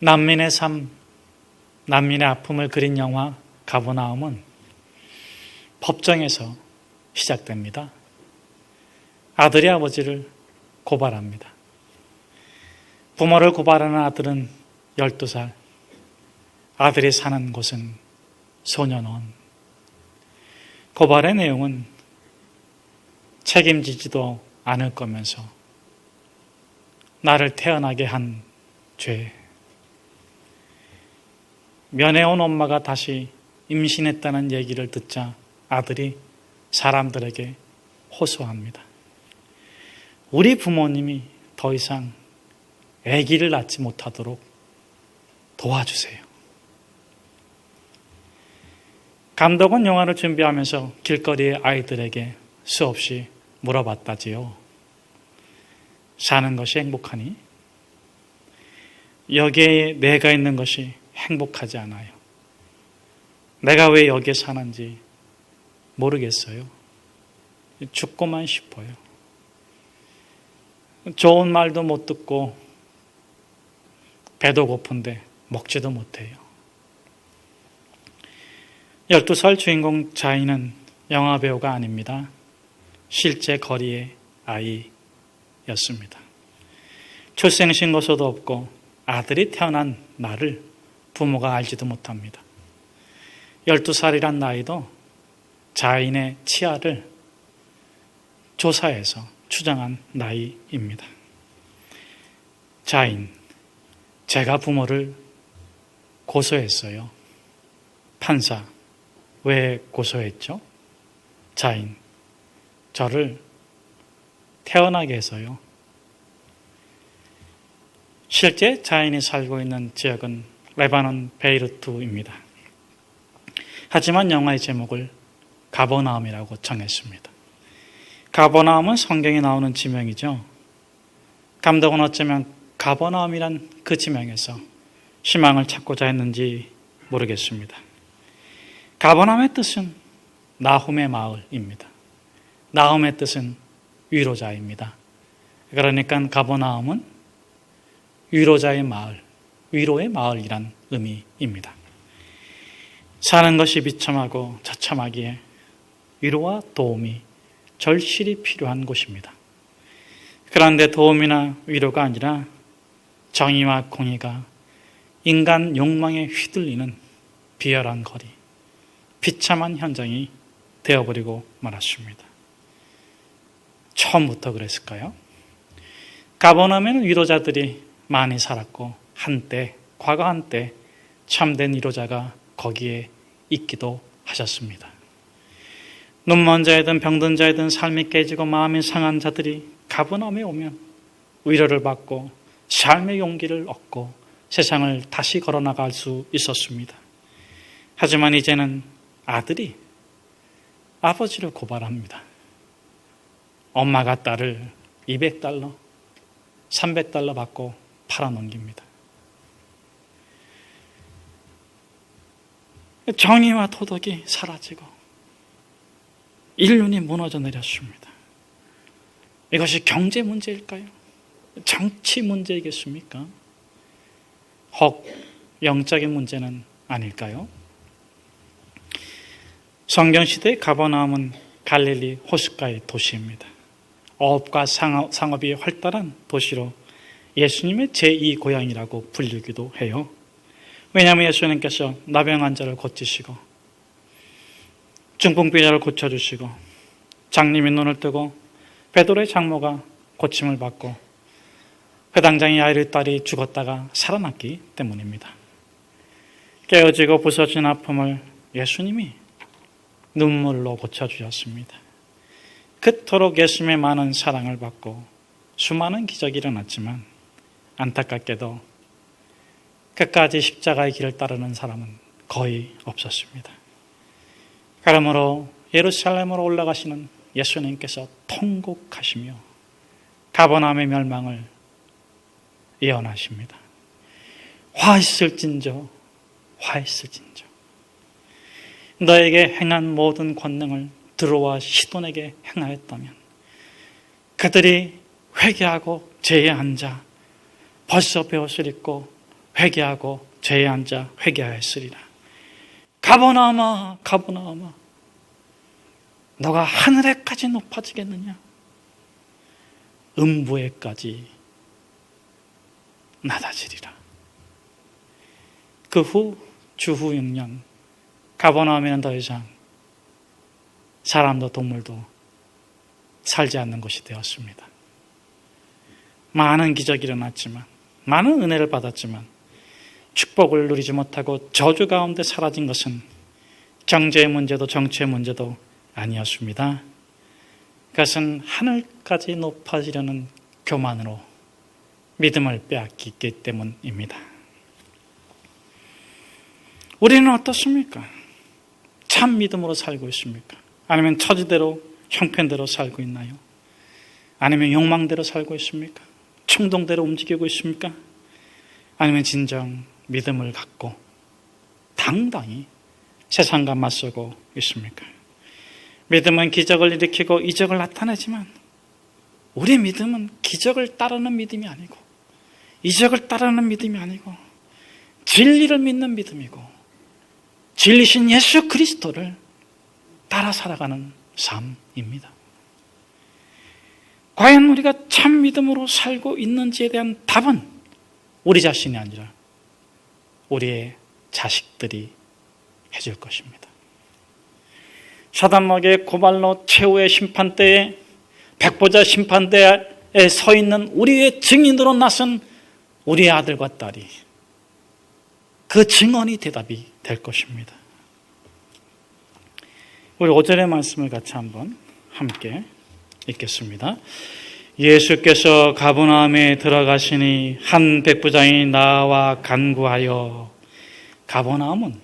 난민의 삶, 난민의 아픔을 그린 영화 가버나움은 법정에서 시작됩니다. 아들이 아버지를 고발합니다. 부모를 고발하는 아들은 12살, 아들이 사는 곳은 소년원. 고발의 내용은 책임지지도 않을 거면서 나를 태어나게 한 죄. 면회온 엄마가 다시 임신했다는 얘기를 듣자 아들이 사람들에게 호소합니다. 우리 부모님이 더 이상 아기를 낳지 못하도록 도와주세요. 감독은 영화를 준비하면서 길거리의 아이들에게 수없이 물어봤다지요. 사는 것이 행복하니? 여기에 내가 있는 것이 행복하지 않아요. 내가 왜 여기에 사는지 모르겠어요. 죽고만 싶어요. 좋은 말도 못 듣고 배도 고픈데 먹지도 못해요. 12살 주인공 자인은 영화배우가 아닙니다. 실제 거리의 아이였습니다. 출생신고서도 없고 아들이 태어난 날을 부모가 알지도 못합니다. 12살이란 나이도 자인의 치아를 조사해서 추정한 나이입니다. 자인, 제가 부모를 고소했어요. 판사, 왜 고소했죠? 자인, 저를 태어나게 해서요. 실제 자인이 살고 있는 지역은 레바논 베이루트입니다. 하지만 영화의 제목을 가버나움이라고 정했습니다. 가버나움은 성경에 나오는 지명이죠. 감독은 어쩌면 가버나움이란 그 지명에서 희망을 찾고자 했는지 모르겠습니다. 가버나움의 뜻은 나훔의 마을입니다. 나훔의 뜻은 위로자입니다. 그러니까 가버나움은 위로자의 마을, 위로의 마을이란 의미입니다. 사는 것이 비참하고 처참하기에 위로와 도움이 절실히 필요한 곳입니다. 그런데 도움이나 위로가 아니라 정의와 공의가 인간 욕망에 휘둘리는 비열한 거리, 비참한 현장이 되어버리고 말았습니다. 처음부터 그랬을까요? 가버나움에는 위로자들이 많이 살았고 과거 한때 참된 위로자가 거기에 있기도 하셨습니다. 눈먼 자이든 병든 자이든 삶이 깨지고 마음이 상한 자들이 가버나움에 오면 위로를 받고 삶의 용기를 얻고 세상을 다시 걸어나갈 수 있었습니다. 하지만 이제는 아들이 아버지를 고발합니다. 엄마가 딸을 $200, $300 받고 팔아넘깁니다. 정의와 도덕이 사라지고 인륜이 무너져 내렸습니다. 이것이 경제 문제일까요? 정치 문제이겠습니까? 혹 영적인 문제는 아닐까요? 성경시대의 가버나움은 갈릴리 호숫가의 도시입니다. 어업과 상업이 활달한 도시로 예수님의 제2고향이라고 불리기도 해요. 왜냐하면 예수님께서 나병 환자를 고치시고 중풍병자를 고쳐주시고 장님이 눈을 뜨고 베드로의 장모가 고침을 받고 회당장의 아이의 딸이 죽었다가 살아났기 때문입니다. 깨어지고 부서진 아픔을 예수님이 눈물로 고쳐주셨습니다. 그토록 예수님의 많은 사랑을 받고 수많은 기적이 일어났지만 안타깝게도 끝까지 십자가의 길을 따르는 사람은 거의 없었습니다. 그러므로 예루살렘으로 올라가시는 예수님께서 통곡하시며 가버나움의 멸망을 예언하십니다. 화있을진저 화있을진저 너에게 행한 모든 권능을 드로와 시돈에게 행하였다면 그들이 회개하고 제에 앉아 벌써 베옷을 입고 회개하고 죄에 앉아 회개하였으리라. 가버나움아, 가버나움아, 너가 하늘에까지 높아지겠느냐? 음부에까지 낮아지리라. 그 후 주후 6년 가버나움에는 더 이상 사람도 동물도 살지 않는 곳이 되었습니다. 많은 기적이 일어났지만, 많은 은혜를 받았지만 축복을 누리지 못하고 저주 가운데 사라진 것은 경제의 문제도 정치의 문제도 아니었습니다. 그것은 하늘까지 높아지려는 교만으로 믿음을 빼앗겼기 때문입니다. 우리는 어떻습니까? 참 믿음으로 살고 있습니까? 아니면 처지대로 형편대로 살고 있나요? 아니면 욕망대로 살고 있습니까? 충동대로 움직이고 있습니까? 아니면 진정 믿음을 갖고 당당히 세상과 맞서고 있습니까? 믿음은 기적을 일으키고 이적을 나타내지만 우리 믿음은 기적을 따르는 믿음이 아니고 이적을 따르는 믿음이 아니고 진리를 믿는 믿음이고 진리신 예수 그리스도를 따라 살아가는 삶입니다. 과연 우리가 참 믿음으로 살고 있는지에 대한 답은 우리 자신이 아니라 우리의 자식들이 해줄 것입니다. 사단막의 고발로 최후의 심판대에 백보자 심판대에 서 있는 우리의 증인으로 나선 우리의 아들과 딸이 그 증언이 대답이 될 것입니다. 우리 5절의 말씀을 같이 한번 함께 읽겠습니다. 예수께서 가버나움에 들어가시니 한 백부장이 나와 간구하여. 가버나움은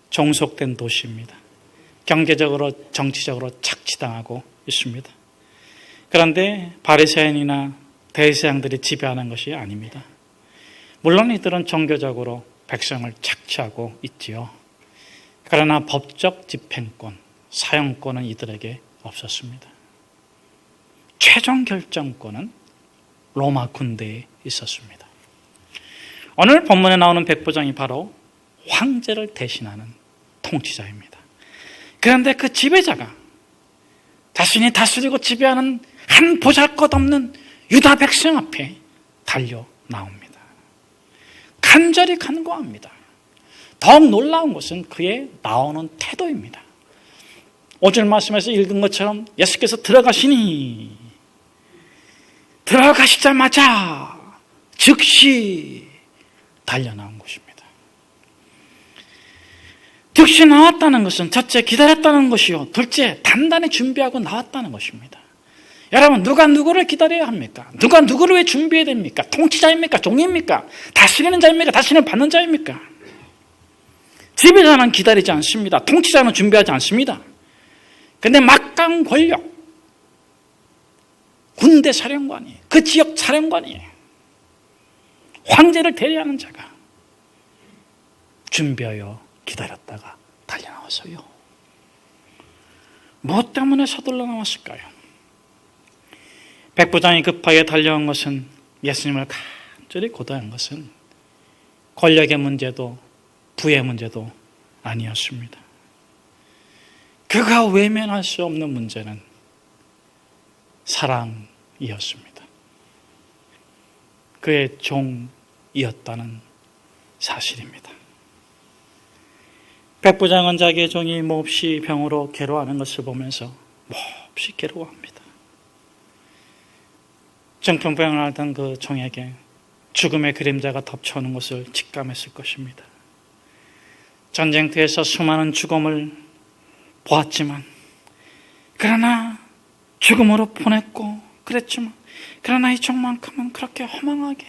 종속된 도시입니다. 경제적으로 정치적으로 착취당하고 있습니다. 그런데 바리새인이나 대제사장들이 지배하는 것이 아닙니다. 물론 이들은 종교적으로 백성을 착취하고 있지요. 그러나 법적 집행권, 사용권은 이들에게 없었습니다. 최종 결정권은 로마 군대에 있었습니다. 오늘 본문에 나오는 백부장이 바로 황제를 대신하는 통치자입니다. 그런데 그 지배자가 자신이 다스리고 지배하는 한 보잘것없는 유다 백성 앞에 달려 나옵니다. 간절히 간구합니다. 더욱 놀라운 것은 그의 나오는 태도입니다. 5절 말씀에서 읽은 것처럼 예수께서 들어가시자마자 즉시 달려나온 것입니다. 즉시 나왔다는 것은 첫째 기다렸다는 것이요, 둘째 단단히 준비하고 나왔다는 것입니다. 여러분, 누가 누구를 기다려야 합니까? 누가 누구를 왜 준비해야 됩니까? 통치자입니까? 종입니까? 다스리는 자입니까? 다스리는 받는 자입니까? 지배자는 기다리지 않습니다. 통치자는 준비하지 않습니다. 그런데 막강 권력, 군대 사령관이, 그 지역 사령관이, 황제를 대리하는 자가 준비하여 기다렸다가 달려나왔어요. 무엇 때문에 서둘러 나왔을까요? 백부장이 급하게 달려온 것은, 예수님을 간절히 고대한 것은 권력의 문제도 부의 문제도 아니었습니다. 그가 외면할 수 없는 문제는 사랑이었습니다. 그의 종이었다는 사실입니다. 백부장은 자기의 종이 몹시 병으로 괴로워하는 것을 보면서 몹시 괴로워합니다. 정통병을 앓던 그 종에게 죽음의 그림자가 덮쳐오는 것을 직감했을 것입니다. 전쟁터에서 수많은 죽음을 보았지만, 그러나 죽음으로 보냈고 그랬지만, 그러나 이 종만큼은 그렇게 허망하게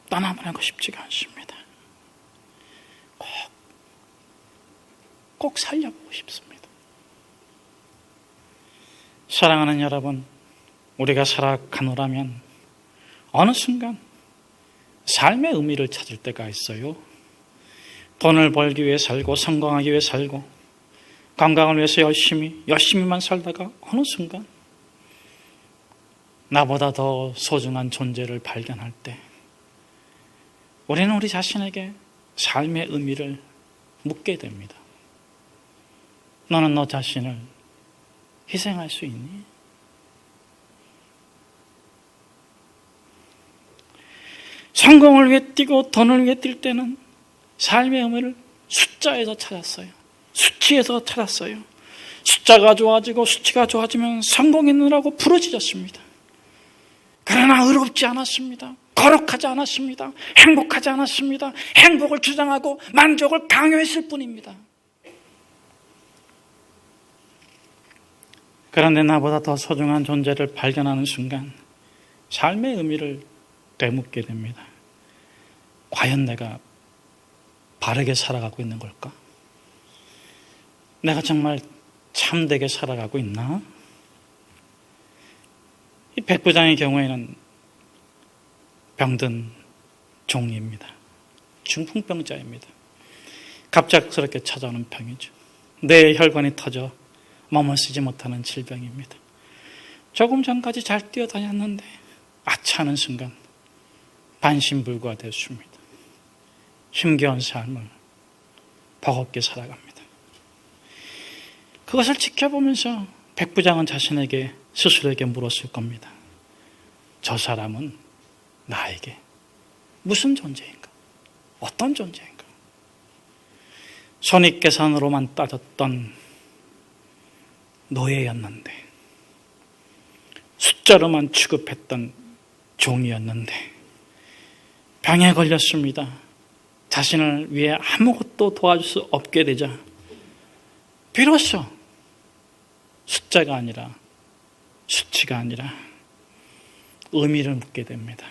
떠나보내고 싶지가 않습니다. 꼭 살려보고 싶습니다. 사랑하는 여러분, 우리가 살아가노라면 어느 순간 삶의 의미를 찾을 때가 있어요. 돈을 벌기 위해 살고, 성공하기 위해 살고, 건강을 위해서 열심히만 살다가 어느 순간 나보다 더 소중한 존재를 발견할 때 우리는 우리 자신에게 삶의 의미를 묻게 됩니다. 너는 너 자신을 희생할 수 있니? 성공을 위해 뛰고 돈을 위해 뛸 때는 삶의 의미를 숫자에서 찾았어요. 수치에서 찾았어요. 숫자가 좋아지고 수치가 좋아지면 성공했느라고 부러지셨습니다. 그러나 의롭지 않았습니다. 거룩하지 않았습니다. 행복하지 않았습니다. 행복을 주장하고 만족을 강요했을 뿐입니다. 그런데 나보다 더 소중한 존재를 발견하는 순간 삶의 의미를 되묻게 됩니다. 과연 내가 바르게 살아가고 있는 걸까? 내가 정말 참되게 살아가고 있나? 이 백부장의 경우에는 병든 종입니다. 중풍병자입니다. 갑작스럽게 찾아오는 병이죠. 뇌의 혈관이 터져 몸을 쓰지 못하는 질병입니다. 조금 전까지 잘 뛰어다녔는데 아차하는 순간 반신불구가 되었습니다. 힘겨운 삶을 버겁게 살아갑니다. 그것을 지켜보면서 백부장은 자신에게 스스로에게 물었을 겁니다. 저 사람은 나에게 무슨 존재인가? 어떤 존재인가? 손익계산으로만 따졌던 노예였는데, 숫자로만 취급했던 종이었는데 병에 걸렸습니다. 자신을 위해 아무것도 도와줄 수 없게 되자 비로소 숫자가 아니라 수치가 아니라 의미를 묻게 됩니다.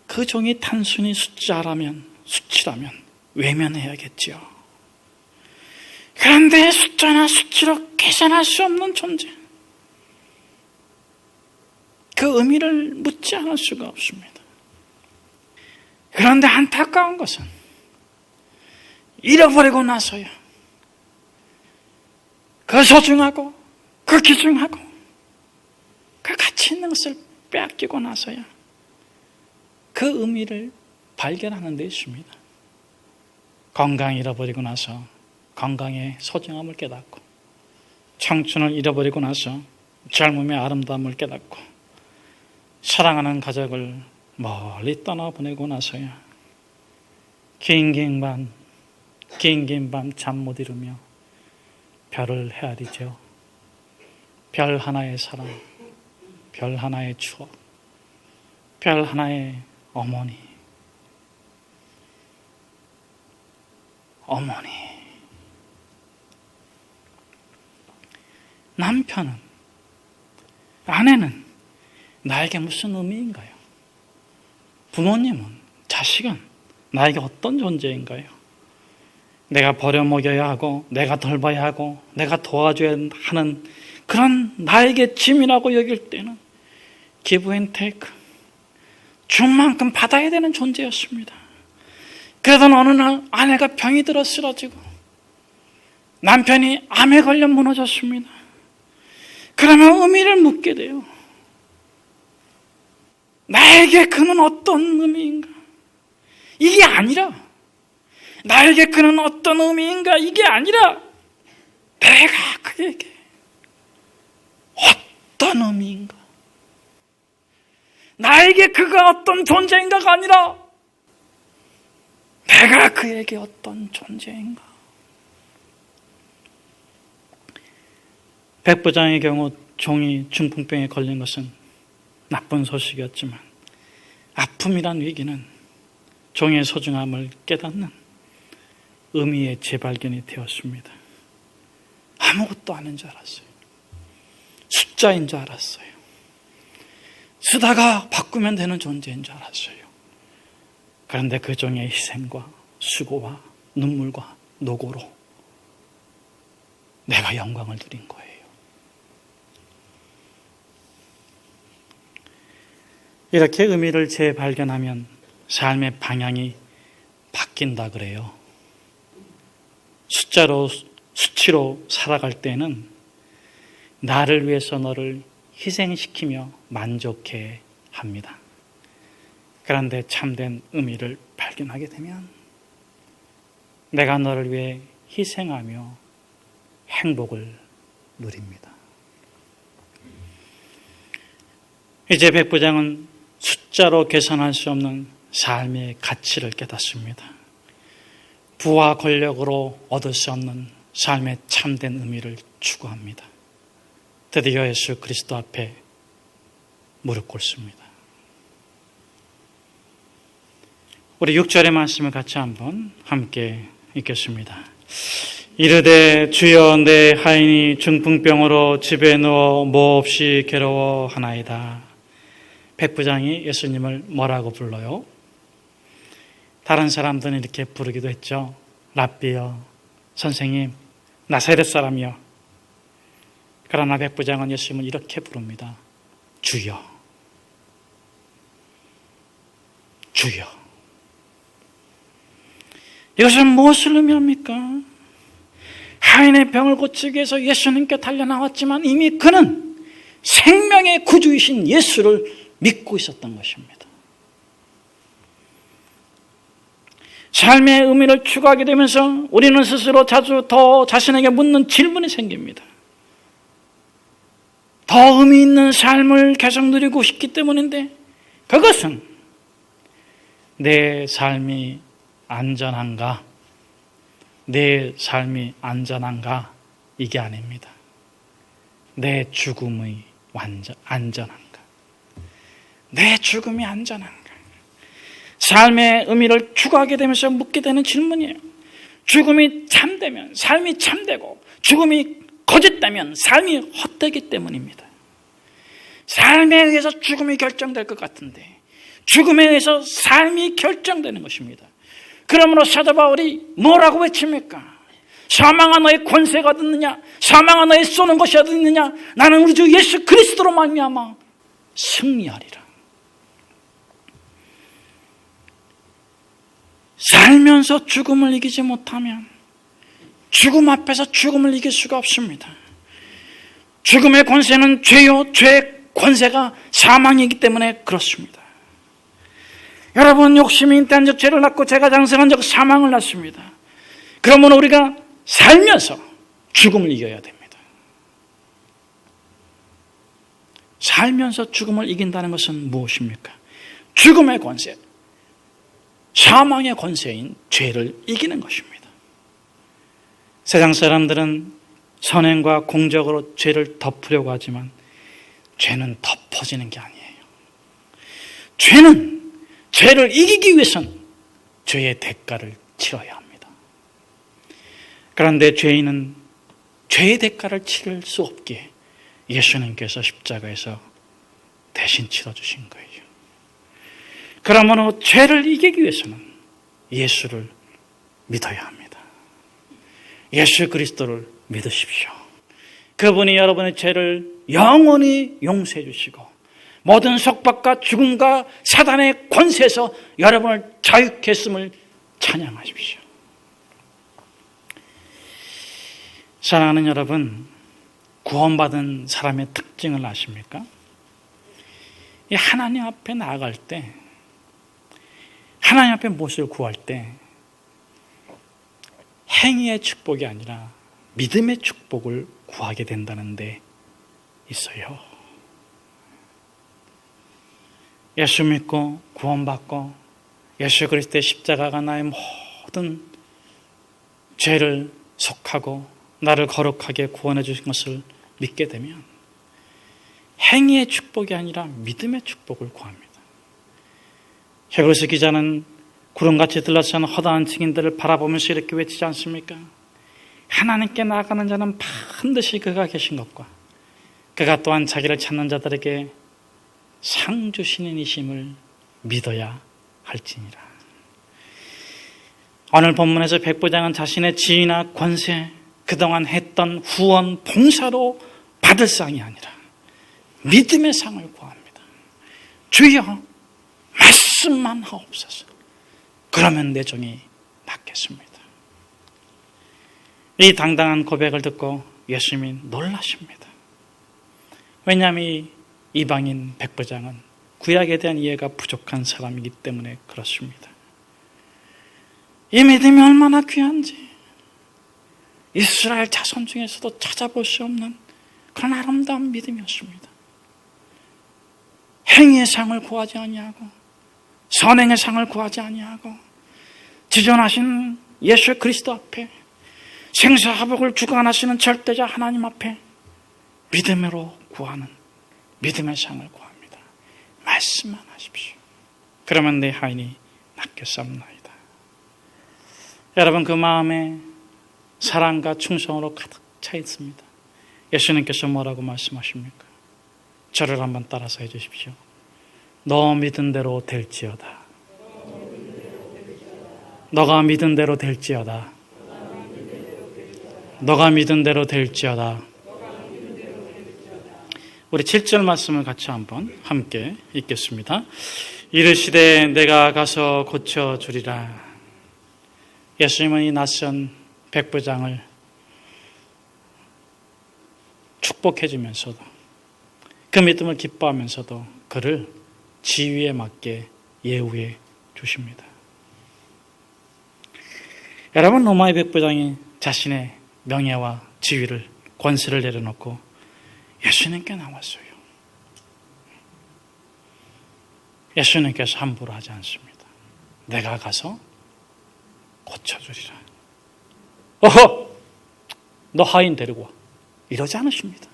그 종이 단순히 숫자라면, 수치라면 외면해야겠지요. 그런데 숫자나 수치로 계산할 수 없는 존재, 그 의미를 묻지 않을 수가 없습니다. 그런데 안타까운 것은 잃어버리고 나서야 그 소중하고 그 귀중하고 그 가치 있는 것을 빼앗기고 나서야 그 의미를 발견하는 데 있습니다. 건강 잃어버리고 나서 건강의 소중함을 깨닫고, 청춘을 잃어버리고 나서 젊음의 아름다움을 깨닫고, 사랑하는 가족을 멀리 떠나보내고 나서야 긴 밤 잠 못 이루며 별을 헤아리죠. 별 하나의 사랑, 별 하나의 추억, 별 하나의 어머니. 남편은, 아내는 나에게 무슨 의미인가요? 부모님은, 자식은 나에게 어떤 존재인가요? 내가 버려먹여야 하고, 내가 돌봐야 하고, 내가 도와줘야 하는 그런 나에게 짐이라고 여길 때는 give and take, 준 만큼 받아야 되는 존재였습니다. 그러던 어느 날 아내가 병이 들어 쓰러지고 남편이 암에 걸려 무너졌습니다. 그러면 의미를 묻게 돼요. 나에게 그는 어떤 의미인가? 이게 아니라, 나에게 그는 어떤 의미인가? 이게 아니라, 내가 그에게 어떤 의미인가? 나에게 그가 어떤 존재인가가 아니라, 내가 그에게 어떤 존재인가? 백부장의 경우 종이 중풍병에 걸린 것은 나쁜 소식이었지만, 아픔이란 위기는 종의 소중함을 깨닫는 의미의 재발견이 되었습니다. 아무것도 아닌 줄 알았어요. 숫자인 줄 알았어요. 쓰다가 바꾸면 되는 존재인 줄 알았어요. 그런데 그 종의 희생과 수고와 눈물과 노고로 내가 영광을 누린 거예요. 이렇게 의미를 재발견하면 삶의 방향이 바뀐다 그래요. 숫자로, 수치로 살아갈 때는 나를 위해서 너를 희생시키며 만족해 합니다. 그런데 참된 의미를 발견하게 되면 내가 너를 위해 희생하며 행복을 누립니다. 이제 백부장은 숫자로 계산할 수 없는 삶의 가치를 깨닫습니다. 부와 권력으로 얻을 수 없는 삶의 참된 의미를 추구합니다. 드디어 예수 그리스도 앞에 무릎 꿇습니다. 우리 6절의 말씀을 같이 한번 함께 읽겠습니다. 이르되 주여 내 하인이 중풍병으로 집에 누워 몹시 괴로워하나이다. 백부장이 예수님을 뭐라고 불러요? 다른 사람들은 이렇게 부르기도 했죠. 랍비여, 선생님, 나사렛 사람이여. 그러나 백부장은 예수님을 이렇게 부릅니다. 주여, 주여. 이것은 무엇을 의미합니까? 하인의 병을 고치기 위해서 예수님께 달려나왔지만 이미 그는 생명의 구주이신 예수를 믿고 있었던 것입니다. 삶의 의미를 추구하게 되면서 우리는 스스로 자주 더 자신에게 묻는 질문이 생깁니다. 더 의미 있는 삶을 계속 누리고 싶기 때문인데 그것은 내 삶이 안전한가? 내 삶이 안전한가? 이게 아닙니다. 내 죽음이 안전한가? 내 죽음이 안전한가? 삶의 의미를 추구하게 되면서 묻게 되는 질문이에요. 죽음이 참되면 삶이 참되고 죽음이 거짓되면 삶이 헛되기 때문입니다. 삶에 의해서 죽음이 결정될 것 같은데 죽음에 의해서 삶이 결정되는 것입니다. 그러므로 사도 바울이 뭐라고 외칩니까? 사망아 너의 권세가 어디 있느냐? 사망아 너의 쏘는 것이 어디 있느냐? 나는 우리 주 예수 그리스도로 말미암아 승리하리라. 살면서 죽음을 이기지 못하면 죽음 앞에서 죽음을 이길 수가 없습니다. 죽음의 권세는 죄요, 죄의 권세가 사망이기 때문에 그렇습니다. 여러분, 욕심이 인태한 적 죄를 낳고 죄가 장성한 적 사망을 낳습니다. 그러면 우리가 살면서 죽음을 이겨야 됩니다. 살면서 죽음을 이긴다는 것은 무엇입니까? 죽음의 권세, 사망의 권세인 죄를 이기는 것입니다. 세상 사람들은 선행과 공적으로 죄를 덮으려고 하지만 죄는 덮어지는 게 아니에요. 죄를 이기기 위해서는 죄의 대가를 치러야 합니다. 그런데 죄인은 죄의 대가를 치를 수 없기에 예수님께서 십자가에서 대신 치러주신 거예요. 그러므로 죄를 이기기 위해서는 예수를 믿어야 합니다. 예수 그리스도를 믿으십시오. 그분이 여러분의 죄를 영원히 용서해 주시고 모든 속박과 죽음과 사단의 권세에서 여러분을 자유케 했음을 찬양하십시오. 사랑하는 여러분, 구원받은 사람의 특징을 아십니까? 이 하나님 앞에 나아갈 때, 하나님 앞에 무엇을 구할 때 행위의 축복이 아니라 믿음의 축복을 구하게 된다는 데 있어요. 예수 믿고 구원받고 예수 그리스도의 십자가가 나의 모든 죄를 속하고 나를 거룩하게 구원해 주신 것을 믿게 되면 행위의 축복이 아니라 믿음의 축복을 구합니다. 헤브리서 기자는 구름같이 들락하는 허다한 증인들을 바라보면서 이렇게 외치지 않습니까? 하나님께 나아가는 자는 반드시 그가 계신 것과 그가 또한 자기를 찾는 자들에게 상 주시는 이심을 믿어야 할지니라. 오늘 본문에서 백부장은 자신의 지위나 권세, 그동안 했던 후원, 봉사로 받을 상이 아니라 믿음의 상을 구합니다. 주여, 말씀만 하옵소서. 그러면 내 종이 받겠습니다. 이 당당한 고백을 듣고 예수님이 놀라십니다. 왜냐하면 이 이방인 백부장은 구약에 대한 이해가 부족한 사람이기 때문에 그렇습니다. 이 믿음이 얼마나 귀한지 이스라엘 자손 중에서도 찾아볼 수 없는 그런 아름다운 믿음이었습니다. 행위의 상을 구하지 아니하고 선행의 상을 구하지 아니하고 지존하신 예수 그리스도 앞에 생사화복을 주관하시는 절대자 하나님 앞에 믿음으로 구하는 믿음의 상을 구합니다. 말씀만 하십시오. 그러면 내 하인이 낫겠사옵나이다. 여러분, 그 마음에 사랑과 충성으로 가득 차 있습니다. 예수님께서 뭐라고 말씀하십니까? 저를 한번 따라서 해주십시오. 너 믿은 대로 될지어다. 너가 믿은 대로 될지어다. 너가 믿은 대로 될지어다. 우리 7절 말씀을 같이 한번 함께 읽겠습니다. 이르시되 내가 가서 고쳐주리라. 예수님은 이 낯선 백부장을 축복해주면서도 그 믿음을 기뻐하면서도 그를 지위에 맞게 예우해 주십니다. 여러분, 로마의 백부장이 자신의 명예와 지위를, 권세를 내려놓고 예수님께 나왔어요. 예수님께서 함부로 하지 않습니다. 내가 가서 고쳐주리라. 어허! 너 하인 데리고 와. 이러지 않으십니다.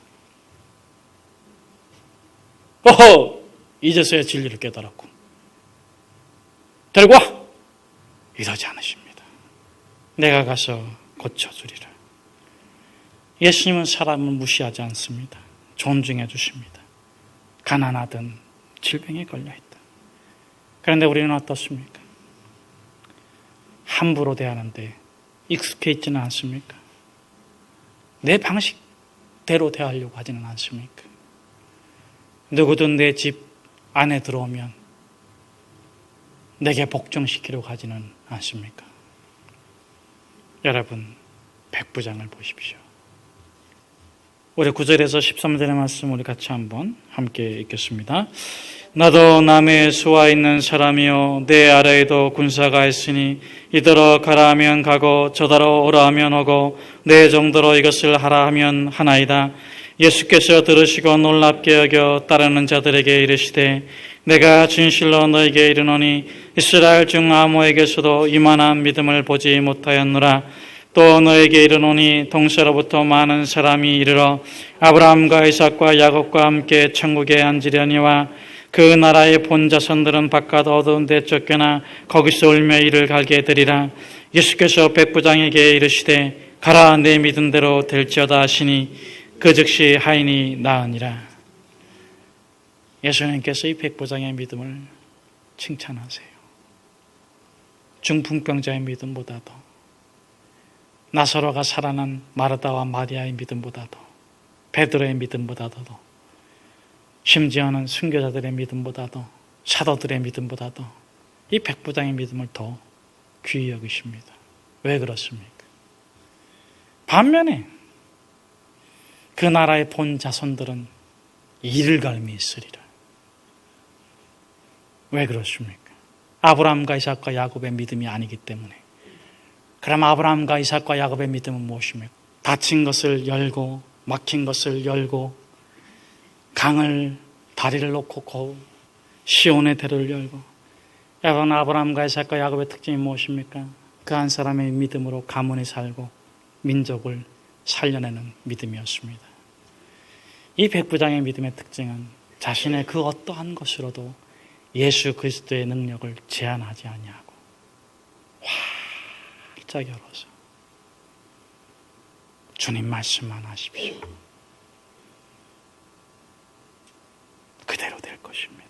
어허! 이제서야 진리를 깨달았고 데리고 와! 이러지 않으십니다. 내가 가서 고쳐주리라. 예수님은 사람을 무시하지 않습니다. 존중해 주십니다. 가난하든 질병에 걸려있다. 그런데 우리는 어떻습니까? 함부로 대하는데 익숙해 있지는 않습니까? 내 방식대로 대하려고 하지는 않습니까? 누구든 내 집 안에 들어오면 내게 복종시키려고 하지는 않습니까? 여러분, 백부장을 보십시오. 우리 9절에서 13절의 말씀 우리 같이 한번 함께 읽겠습니다. 나도 남의 수와 있는 사람이요 내 아래에도 군사가 있으니 이더러 가라 하면 가고 저더러 오라 하면 오고 내 정도로 이것을 하라 하면 하나이다. 예수께서 들으시고 놀랍게 여겨 따르는 자들에게 이르시되 내가 진실로 너에게 이르노니 이스라엘 중 아무에게서도 이만한 믿음을 보지 못하였노라. 또 너에게 이르노니 동서로부터 많은 사람이 이르러 아브라함과 이삭과 야곱과 함께 천국에 앉으려니와 그 나라의 본자손들은 바깥 어두운 데 쫓겨나 거기서 울며 이를 갈게 되리라. 예수께서 백부장에게 이르시되 가라 내 믿은 대로 될지어다 하시니 그 즉시 하인이 나으니라. 예수님께서 이 백부장의 믿음을 칭찬하세요. 중풍병자의 믿음보다도 나사로가 살아난 마르다와 마리아의 믿음보다도 베드로의 믿음보다도 심지어는 순교자들의 믿음보다도 사도들의 믿음보다도 이 백부장의 믿음을 더 귀히 여기십니다. 왜 그렇습니까? 반면에 그 나라의 본 자손들은 이를 갈미 있으리라. 왜 그렇습니까? 아브라함과 이삭과 야곱의 믿음이 아니기 때문에. 그럼 아브라함과 이삭과 야곱의 믿음은 무엇입니까? 닫힌 것을 열고 막힌 것을 열고 강을 다리를 놓고 시온의 대로를 열고. 여러분, 아브라함과 이삭과 야곱의 특징이 무엇입니까? 그 한 사람의 믿음으로 가문이 살고 민족을 살려내는 믿음이었습니다. 이 백부장의 믿음의 특징은 자신의 그 어떠한 것으로도 예수 그리스도의 능력을 제한하지 아니하고 활짝 열어서 주님 말씀만 하십시오. 그대로 될 것입니다.